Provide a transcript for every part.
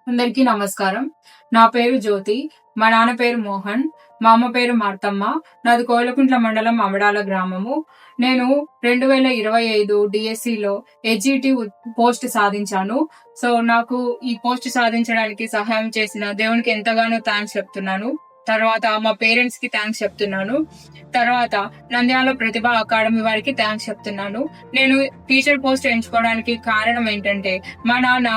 అందరికీ నమస్కారం. నా పేరు జ్యోతి. మా నాన్న పేరు మోహన్. మా అమ్మ పేరు మార్తమ్మ. నాది కోయిలకుంట్ల మండలం అమడాల గ్రామము. నేను 2025 డిఎస్సిలో హెచ్ఈటి పోస్ట్ సాధించాను. సో నాకు ఈ పోస్ట్ సాధించడానికి సహాయం చేసిన దేవునికి ఎంతగానో థ్యాంక్స్ చెప్తున్నాను. తర్వాత మా పేరెంట్స్ కి థ్యాంక్స్ చెప్తున్నాను. తర్వాత నంద్యాల ప్రతిభ అకాడమీ వారికి థ్యాంక్స్ చెప్తున్నాను. నేను టీచర్ పోస్ట్ ఎంచుకోవడానికి కారణం ఏంటంటే మా నాన్న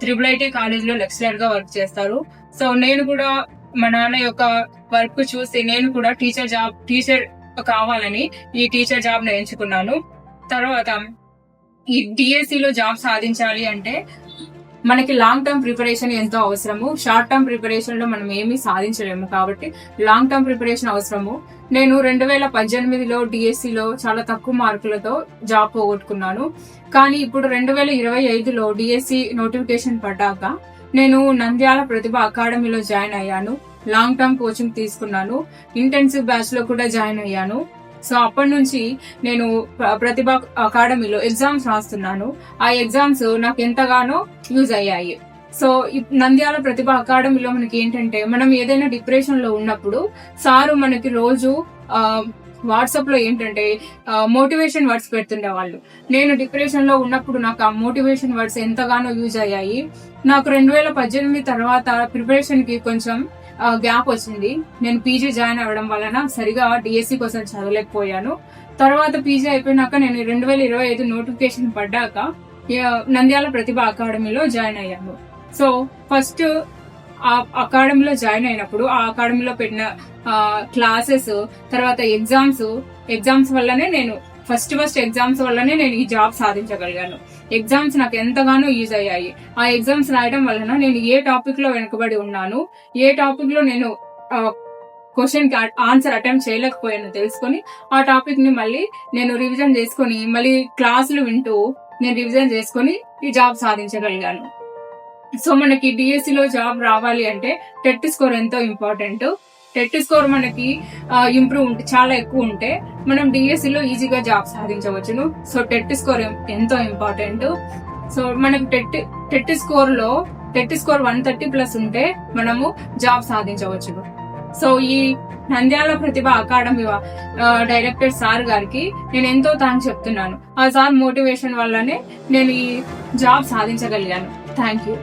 IIIT కాలేజ్ లో లెక్చరర్ గా వర్క్ చేస్తారు. సో నేను కూడా మా నాన్న యొక్క వర్క్ చూసి నేను కూడా టీచర్ కావాలని ఈ టీచర్ జాబ్ ను ఎంచుకున్నాను. తర్వాత ఈ డిఎస్సిలో జాబ్ సాధించాలి అంటే మనకి లాంగ్ టర్మ్ ప్రిపరేషన్ ఎంతో అవసరము. షార్ట్ టర్మ్ ప్రిపరేషన్ లో మనం ఏమీ సాధించలేము కాబట్టి లాంగ్ టర్మ్ ప్రిపరేషన్ అవసరము. నేను 2018లో డిఎస్సిలో చాలా తక్కువ మార్కులతో జాబ్ పోగొట్టుకున్నాను. కానీ ఇప్పుడు 2025లో డిఎస్సి నోటిఫికేషన్ పడ్డాక నేను నంద్యాల ప్రతిభ అకాడమీలో జాయిన్ అయ్యాను. లాంగ్ టర్మ్ కోచింగ్ తీసుకున్నాను. ఇంటెన్సివ్ బ్యాచ్ లో కూడా జాయిన్ అయ్యాను. సో అప్పటి నుంచి నేను ప్రతిభ అకాడమీలో ఎగ్జామ్స్ రాస్తున్నాను. ఆ ఎగ్జామ్స్ నాకు ఎంతగానో యూజ్ అయ్యాయి. సో నంద్యాల ప్రతిభ అకాడమీలో మనకి ఏంటంటే మనం ఏదైనా డిప్రెషన్ లో ఉన్నప్పుడు సారు మనకి రోజు వాట్సాప్ లో ఏంటంటే మోటివేషన్ వర్డ్స్ పెడుతుండే వాళ్ళు. నేను డిప్రెషన్ లో ఉన్నప్పుడు నాకు ఆ మోటివేషన్ వర్డ్స్ ఎంతగానో యూజ్ అయ్యాయి. నాకు 2018 తర్వాత ప్రిపరేషన్ కి కొంచెం గ్యాప్ వచ్చింది. నేను పీజీ జాయిన్ అవ్వడం వలన సరిగా డిఎస్సి కోసం చదవలేకపోయాను. తర్వాత పీజీ అయిపోయినాక నేను 2025 నోటిఫికేషన్ పడ్డాక నంద్యాల ప్రతిభ అకాడమీలో జాయిన్ అయ్యాను. సో ఫస్ట్ ఆ అకాడమీలో జాయిన్ అయినప్పుడు ఆ అకాడమీలో పెట్టిన క్లాసెస్, తర్వాత ఎగ్జామ్స్ వల్లనే నేను ఫస్ట్ ఎగ్జామ్స్ వల్లనే నేను ఈ జాబ్ సాధించగలిగాను. ఎగ్జామ్స్ నాకు ఎంతగానో యూజ్ అయ్యాయి. ఆ ఎగ్జామ్స్ రాయడం వలన నేను ఏ టాపిక్ లో వెనుకబడి ఉన్నాను, ఏ టాపిక్ లో నేను క్వశ్చన్ కి ఆన్సర్ అటెంప్ట్ చేయలేకపోయాను తెలుసుకొని ఆ టాపిక్ ని మళ్ళీ నేను రివిజన్ చేసుకుని మళ్ళీ క్లాసులు వింటూ నేను రివిజన్ చేసుకుని ఈ జాబ్ సాధించగలిగాను. సో మనకి డిఎస్సిలో జాబ్ రావాలి అంటే టెట్ స్కోర్ ఎంతో ఇంపార్టెంట్. టెట్ స్కోర్ మనకి ఇంప్రూవ్ చాలా ఎక్కువ ఉంటే మనం డిఎస్సిలో ఈజీగా జాబ్ సాధించవచ్చును. సో టెట్ స్కోర్ ఎంతో ఇంపార్టెంట్. సో మనకి టెట్ స్కోర్ 130+ ఉంటే మనము జాబ్ సాధించవచ్చును. సో ఈ నంద్యాల ప్రతిభ అకాడమీ డైరెక్టర్ సార్ గారికి నేను ఎంతో థ్యాంక్స్ చెప్తున్నాను. ఆ సార్ మోటివేషన్ వల్లనే నేను ఈ జాబ్ సాధించగలిగాను. Thank you.